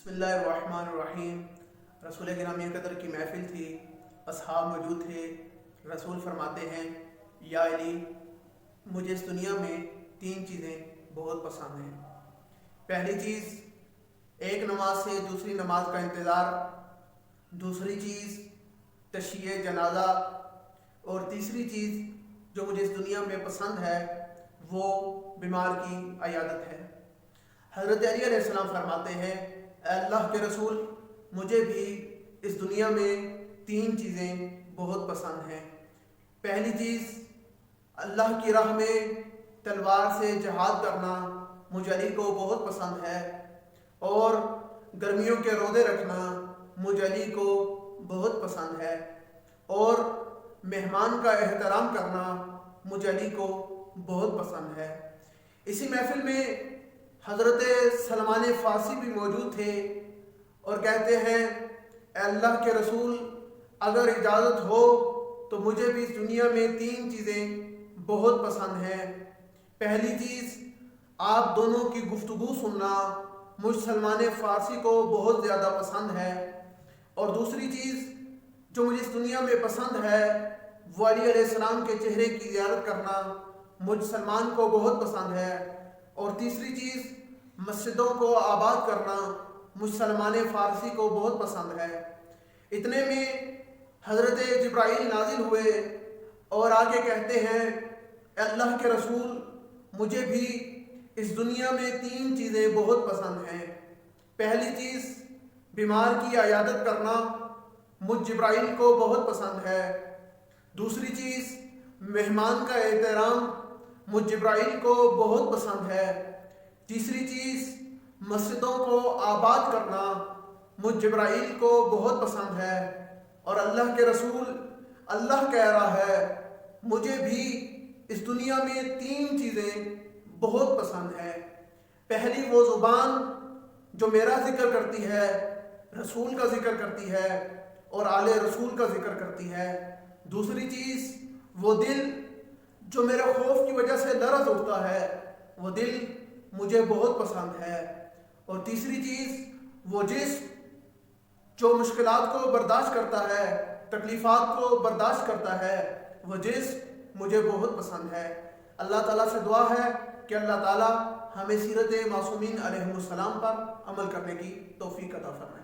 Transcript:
بسم اللہ الرحمن الرحیم۔ رسول گرامی قدر کی محفل تھی، اصحاب موجود تھے۔ رسول فرماتے ہیں، یا علی، مجھے اس دنیا میں 3 چیزیں بہت پسند ہیں۔ پہلی چیز ایک نماز سے دوسری نماز کا انتظار، دوسری چیز تشییع جنازہ، اور تیسری چیز جو مجھے اس دنیا میں پسند ہے وہ بیمار کی عیادت ہے۔ حضرت علی علیہ السلام فرماتے ہیں، اے اللہ کے رسول، مجھے بھی اس دنیا میں 3 چیزیں بہت پسند ہیں۔ پہلی چیز اللہ کی راہ میں تلوار سے جہاد کرنا مجھے علی کو بہت پسند ہے، اور گرمیوں کے روزے رکھنا مجھے علی کو بہت پسند ہے، اور مہمان کا احترام کرنا مجھے علی کو بہت پسند ہے۔ اسی محفل میں حضرت سلمان فارسی بھی موجود تھے اور کہتے ہیں، اے اللہ کے رسول، اگر اجازت ہو تو مجھے بھی اس دنیا میں 3 چیزیں بہت پسند ہیں۔ پہلی چیز آپ دونوں کی گفتگو سننا مجھ سلمان فارسی کو بہت زیادہ پسند ہے، اور دوسری چیز جو مجھے اس دنیا میں پسند ہے وہ علی علیہ السلام کے چہرے کی زیارت کرنا مجھ سلمان کو بہت پسند ہے، اور تیسری چیز مسجدوں کو آباد کرنا مجھ سلمان فارسی کو بہت پسند ہے۔ اتنے میں حضرت جبرائیل نازل ہوئے اور آگے کہتے ہیں، اے اللہ کے رسول، مجھے بھی اس دنیا میں 3 چیزیں بہت پسند ہیں۔ پہلی چیز بیمار کی عیادت کرنا مجھ جبرائیل کو بہت پسند ہے، دوسری چیز مہمان کا احترام مجھ جبرائیل کو بہت پسند ہے، تیسری چیز مسجدوں کو آباد کرنا مجھ جبرائیل کو بہت پسند ہے، اور اللہ کے رسول، اللہ کہہ رہا ہے مجھے بھی اس دنیا میں 3 چیزیں بہت پسند ہیں۔ پہلی وہ زبان جو میرا ذکر کرتی ہے، رسول کا ذکر کرتی ہے اور آل رسول کا ذکر کرتی ہے، دوسری چیز وہ دل جو میرے خوف کی وجہ سے لرز اٹھتا ہے، وہ دل مجھے بہت پسند ہے، اور تیسری چیز وہ جسم جو مشکلات کو برداشت کرتا ہے، تکلیفات کو برداشت کرتا ہے، وہ جسم مجھے بہت پسند ہے۔ اللہ تعالیٰ سے دعا ہے کہ اللہ تعالیٰ ہمیں سیرت معصومین علیہم السلام پر عمل کرنے کی توفیق عطا فرمائے۔